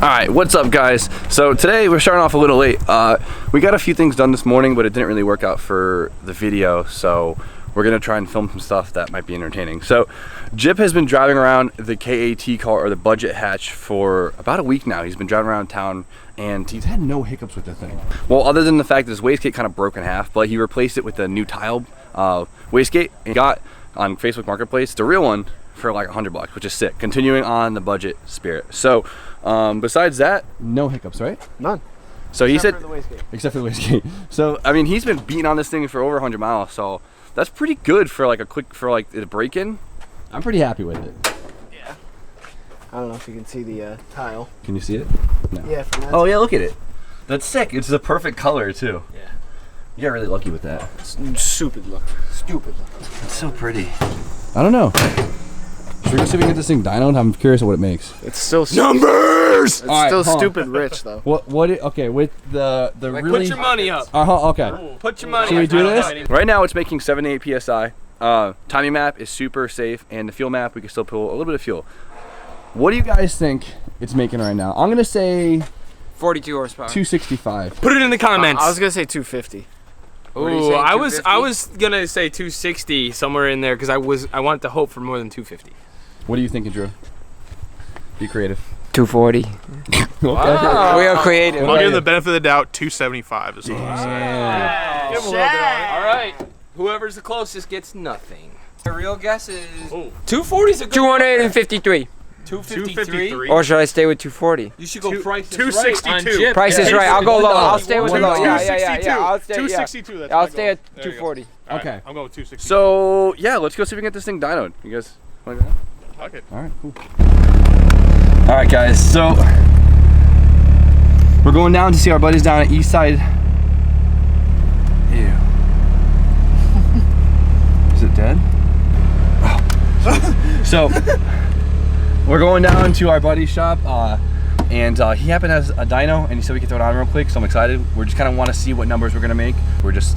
Alright, what's up guys? So today we're starting off a little late. We got a few things done this morning, but it didn't really work out for the video, so we're gonna try and film some stuff that might be entertaining. So Jip has been driving around the KAT car, or the budget hatch, for about a week now. He's been driving around town and he's had no hiccups with the thing. Well, other than the fact that his wastegate kind of broke in half, but he replaced it with a new tile wastegate and got on Facebook Marketplace the real one for like $100, which is sick. Continuing on the budget spirit. So besides that, no hiccups, right? None. So he said, Except for the wastegate. So I mean, he's been beating on this thing for over 100 miles. So that's pretty good for like a break-in. I'm pretty happy with it. Yeah. I don't know if you can see the tile. Can you see it? No. Yeah. From that Oh yeah, look at it. That's sick. It's the perfect color too. Yeah. You got really lucky with that. Stupid look. Stupid look. It's so pretty. I don't know. Should we go see if we can get this thing dynoed? I'm curious of what it makes. It's still numbers. It's still stupid rich though. Okay, with the like, really. put your money up. Okay. Put your money up. Should we do this? Right now it's making 78 psi. Timing map is super safe, and the fuel map we can still pull a little bit of fuel. What do you guys think it's making right now? I'm gonna say 42 horsepower. 265. Put it in the comments. I was gonna say 250. Ooh, I was gonna say 260 somewhere in there because I wanted to hope for more than 250. What are you thinking, Drew? Be creative. 240. Okay. Wow. We are creative. I'll give him the benefit of the doubt. 275 is what I'm saying. Wow. Give him a little bit on. All right. Whoever's the closest gets nothing. The real guess is 240 is a good 253. 253. Or should I stay with 240? You should go price 262. Price is right. I'll go low. I'll stay with $1. low. Yeah. I'll stay. 262. That's I'll my stay goal. at There you go. 240. All right, Okay. I'm going with 260. So yeah, let's go see if we can get this thing dynoed. You guys want to go? Fuck it. All right, cool. All right, guys. So we're going down to see our buddies down at East Side. Ew. Is it dead? Oh. So we're going down to our buddy's shop, and he happened to have a dyno, and he said we could throw it on real quick. So I'm excited. We're just kind of want to see what numbers we're gonna make. We're just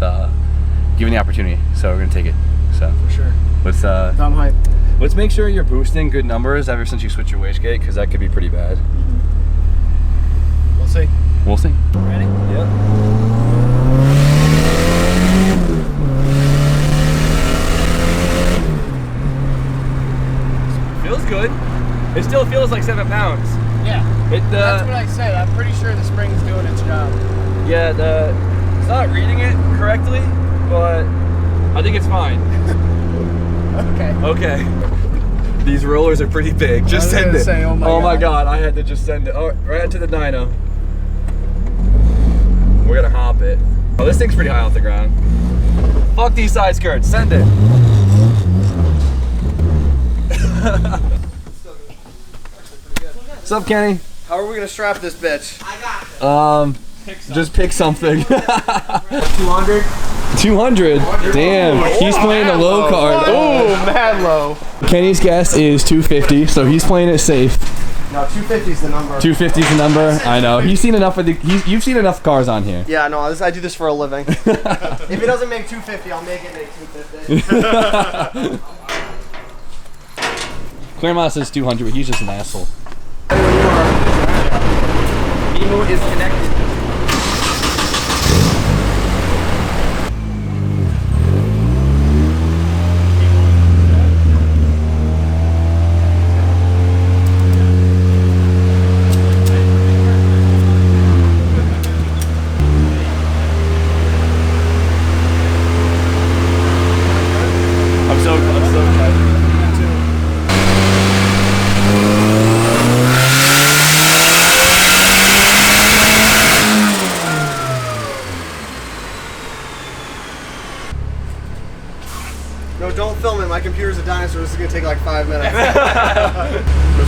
giving the opportunity, so we're gonna take it. So For sure. let's Dumb hype. let's make sure you're boosting good numbers ever since you switched your wastegate, because that could be pretty bad. We'll see. We'll see. Ready? Yep. Feels good. It still feels like 7 pounds. Yeah. That's what I said. I'm pretty sure the spring's doing its job. Yeah, it's not reading it correctly, but I think it's fine. Okay. Okay. These rollers are pretty big. Just I was send gonna it. say, oh my God, I had to just send it. Oh, right into the dyno. We're gonna hop it. Oh, this thing's pretty high off the ground. Fuck these side skirts. Send it. What's up, Kenny? How are we gonna strap this bitch? Just pick something. 200. 200. Damn, he's playing a low card. Oh, mad low. Kenny's guess is 250, so he's playing it safe. No, 250 is the number. 250 is the number. I know. He's seen enough of you've seen enough cars on here. Yeah, no, I do this for a living. If it doesn't make 250, I'll make it make 250. Claremont says 200, but he's just an asshole. Emu is connected. I'm so excited. No, don't film it. My computer's a dinosaur. This is gonna take like 5 minutes. I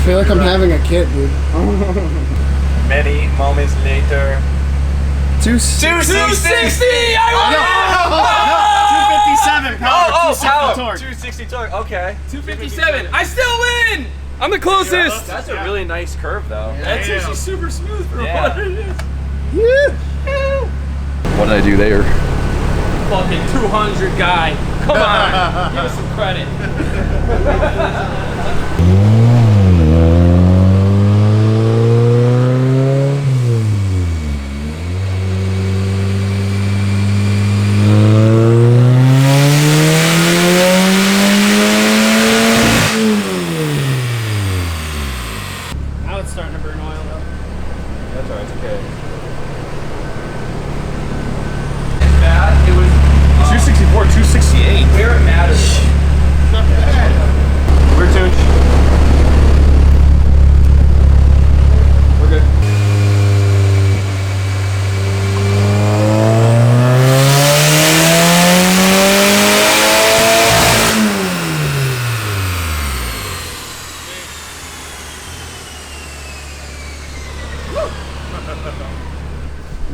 feel like I'm having a kid, dude. Many moments later. 260! I won! 257 power. 260 power. torque. 260 torque. Okay. 257. I still win. I'm the closest. That's a really nice curve, though. That's actually super smooth for what it is. What did I do there? Fucking 200 guy. Come on. Give us some credit. That's alright, it's okay. It's bad. It was 264, 268. where it matters. Not bad. We're tuned. We're good.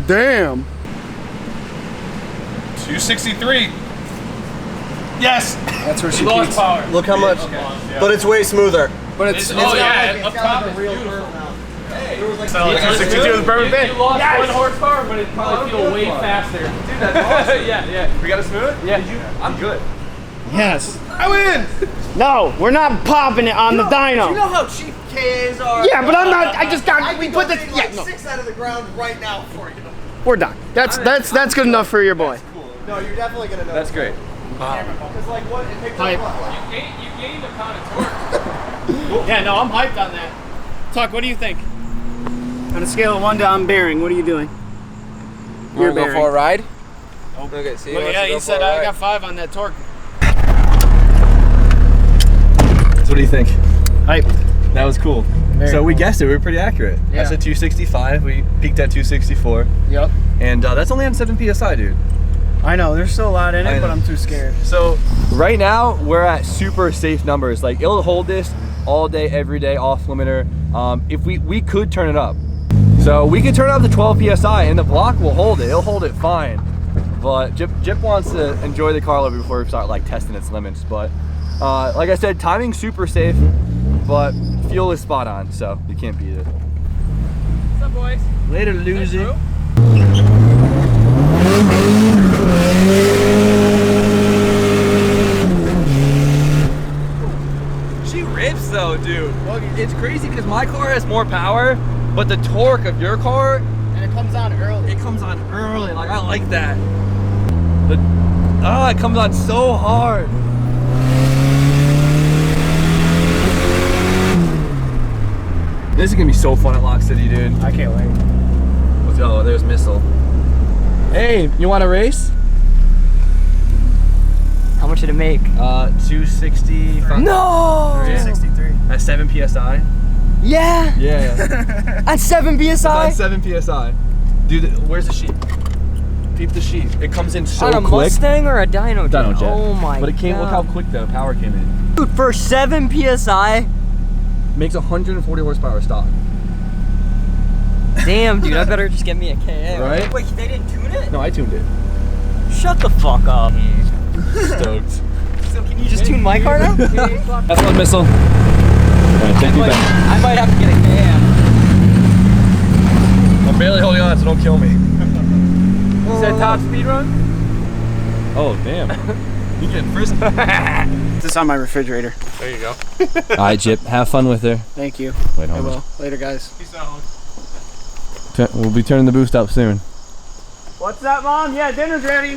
Damn. 263. Yes. That's where she Lost peaks. power. Look how much. But it's way smoother. But it's Oh yeah, up top is beautiful. So like 262 is the perfect You bit. lost 1 horsepower, but it probably feels way faster. Dude, that's awesome. Yeah. We got it smooth? Yeah. I'm good. yes. I win. No, we're not popping it on the dyno. You know how cheap KAs are? Yeah, but I'm not. I just got. I We can put go this. dig Yeah, like no. 6 out of the ground right now for you. We're done. That's good enough for your boy. No, you're definitely gonna know. That's great. Because like what? It picks Hype. up what? You gained a pound of torque. Yeah, no, I'm hyped on that. Tuck, what do you think? On a scale of 1 to I'm bearing, what are you doing? You wanna go for a ride? Okay, see, well, yeah, he said I got 5 on that torque. So what do you think? Hype. That was cool. So we guessed it, we were pretty accurate. I Yeah. said 265, we peaked at 264. Yep. And that's only on 7 PSI, dude. I know, there's still a lot in I it, but know. I'm too scared. So right now we're at super safe numbers. Like it'll hold this all day, every day, off limiter. If we could turn it up. So we could turn it up to 12 PSI and the block will hold it. It'll hold it fine. But Jip wants to enjoy the car a little bit before we start like testing its limits. But like I said, timing's super safe, but fuel is spot on, so you can't beat it. What's up, boys? Later, loser. She rips though, dude. Well, it's crazy because my car has more power, but the torque of your car, And it comes on early. it comes on early. Like I like that. It comes on so hard. This is gonna be so fun at Lock City, dude. I can't wait. Let's go. There's Missile. Hey, you want to race? How much did it make? 265. No! 263. At 7 PSI. Yeah! Yeah. At 7 It's on PSI? 7 PSI. Dude, where's the sheet? Peep the sheet. It comes in so On a quick. Mustang or a Dyno jet? Dyno jet. Oh my god. But it came, look how quick the power came in. Dude, for 7 PSI? Makes 140 horsepower stock. Damn, dude, I better just get me a KA. Right? Wait, they didn't tune it? No, I tuned it. Shut the fuck up. Stoked. So can you just tune my car now? That's one Missile. Alright, take you back. I might have to get a KA. I'm barely holding on, so don't kill me. You said top speed run? Oh, damn. You getting frisky. This is on my refrigerator. There you go. Alright, Jip, have fun with her. Thank you. Wait, I hold on. will. Later, guys. Peace out. We'll be turning the boost up soon. What's up, Mom? Yeah, dinner's ready.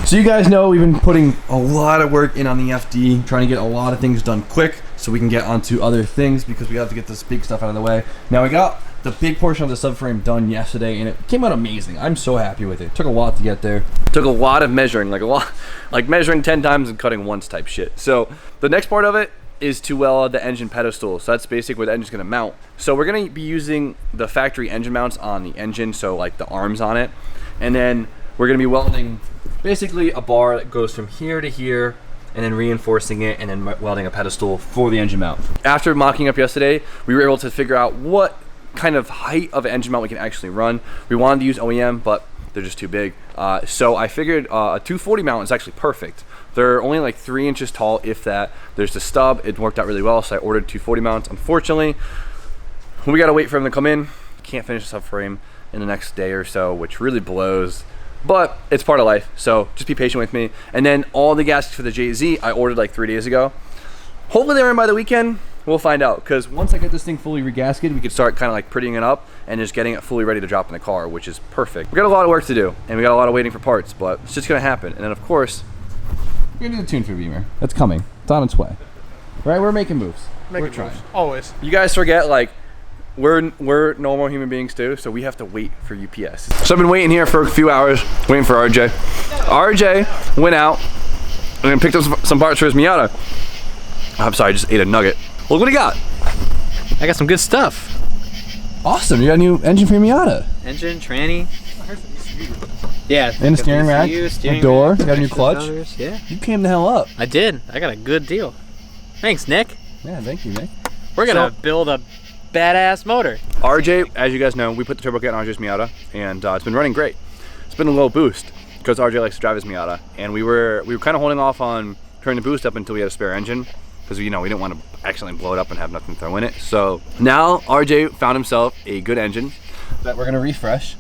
So you guys know we've been putting a lot of work in on the FD, trying to get a lot of things done quick so we can get onto other things because we have to get this big stuff out of the way. Now we got the big portion of the subframe done yesterday and it came out amazing. I'm so happy with it. Took a lot to get there. Took a lot of measuring, like measuring 10 times and cutting once type shit. So the next part of it is to weld the engine pedestal. So that's basically where the engine's gonna mount. So we're gonna be using the factory engine mounts on the engine, so like the arms on it. And then we're gonna be welding basically a bar that goes from here to here and then reinforcing it and then welding a pedestal for the engine mount. After mocking up yesterday, we were able to figure out what kind of height of an engine mount we can actually run. We wanted to use OEM, but they're just too big. So I figured a 240 mount is actually perfect. They're only like 3 inches tall, if that. There's the stub, it worked out really well, so I ordered 240 mounts. Unfortunately, we gotta wait for them to come in. Can't finish the subframe in the next day or so, which really blows. But it's part of life, so just be patient with me. And then all the gaskets for the JZ I ordered like 3 days ago. Hopefully they're in by the weekend. We'll find out, because once I get this thing fully regasketed, we could start kind of like prettying it up and just getting it fully ready to drop in the car, which is perfect. We got a lot of work to do, and we got a lot of waiting for parts, but it's just gonna happen. And then of course, we're gonna do the tune for Beamer. That's coming. It's on its way. Right? We're making moves. Make We're it trying. moves. Always. You guys forget, like, we're normal human beings too, so we have to wait for UPS. So I've been waiting here for a few hours, waiting for RJ. RJ went out and picked up some parts for his Miata. I'm sorry, I just ate a nugget. Look what he got. I got some good stuff. Awesome, you got a new engine for your Miata. Engine, tranny. Yeah. And a steering rack, a door, you got a new clutch. Yeah. You came the hell up. I did. I got a good deal. Thanks, Nick. Yeah, thank you, Nick. We're gonna build a badass motor. RJ, as you guys know, we put the turbo kit on RJ's Miata, and it's been running great. It's been a low boost because RJ likes to drive his Miata, and we were kind of holding off on turning the boost up until we had a spare engine because we didn't want to accidentally blow it up and have nothing to throw in it. So now RJ found himself a good engine that we're gonna refresh,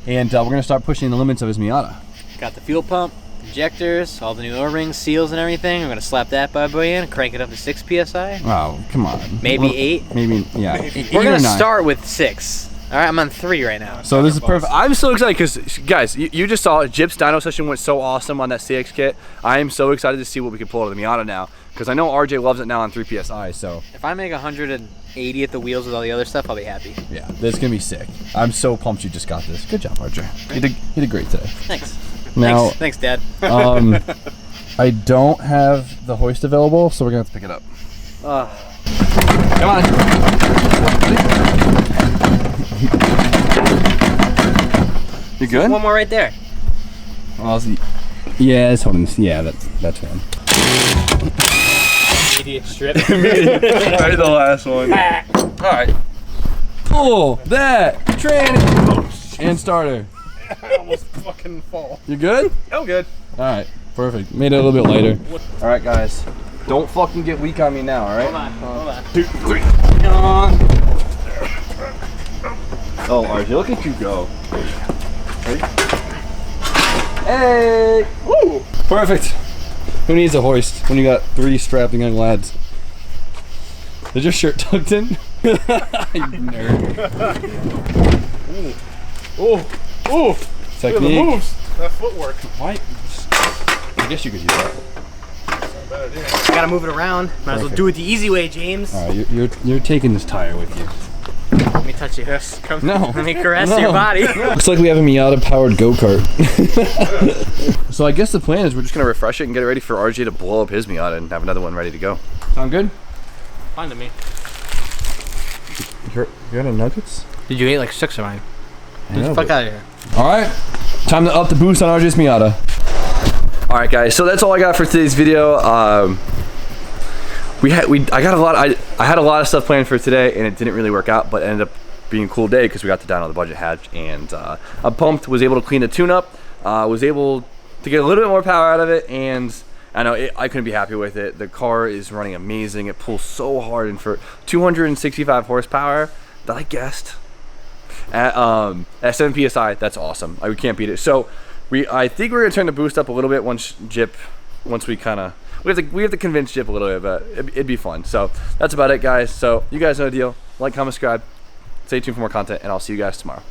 and we're gonna start pushing the limits of his Miata. Got the fuel pump, injectors, all the new O-rings, seals, and everything. We're gonna slap that bad boy in, crank it up to 6 psi. Oh, come on. Maybe 8. Maybe, yeah. We're gonna start with 6. All right, I'm on 3 right now. So this is perfect. I'm so excited because, guys, you just saw Jip's dyno session went so awesome on that CX kit. I am so excited to see what we can pull out of the Miata now because I know RJ loves it now on 3 PSI. So If I make 180 at the wheels with all the other stuff, I'll be happy. yeah, this is gonna be sick. I'm so pumped you just got this. Good job, RJ. You did great today. Thanks. Now, Thanks, Dad. I don't have the hoist available, so we're gonna have to pick it up. Come on. You good? One more right there. Yeah, it's holding. Yeah, that's one. Immediate strip. Right, the last one. All right. Pull that tranny and starter. I almost fucking fall. You good? I'm good. All right, perfect. Made it a little bit lighter. All right, guys. Don't fucking get weak on me now. All right. Hold on. 2, 3. Oh, RJ, look at you go. Ready? Hey! Woo! Perfect. Who needs a hoist when you got 3 strapping young lads? Is your shirt tucked in? You nerd. Ooh. Technique. Moves. That footwork. Why? I guess you could use that. Gotta move it around. Might as well do it the easy way, James. All right, you're taking this tire with you. Let me touch you. Yes. Come. No. Let me caress your body. Looks like we have a Miata powered go-kart. So I guess the plan is we're just gonna refresh it and get it ready for RJ to blow up his Miata and have another one ready to go. Sound good? Fine to me. You got any nuggets? Did you eat like 6 of mine? Get the fuck out of here. All right, time to up the boost on RJ's Miata. All right, guys. So that's all I got for today's video. I had a lot of stuff planned for today, and it didn't really work out, but it ended up being a cool day because we got the dyno the budget hatch, and I'm pumped. Was able to clean the tune-up. Was able to get a little bit more power out of it, and I know I couldn't be happy with it. The car is running amazing. It pulls so hard, and for 265 horsepower that I guessed at 7 psi, that's awesome. We can't beat it. So I think we're gonna turn the boost up a little bit once we kind of we have to convince Jip a little bit, but it'd be fun. So that's about it, guys. So you guys know the deal. Like, comment, subscribe. Stay tuned for more content, and I'll see you guys tomorrow.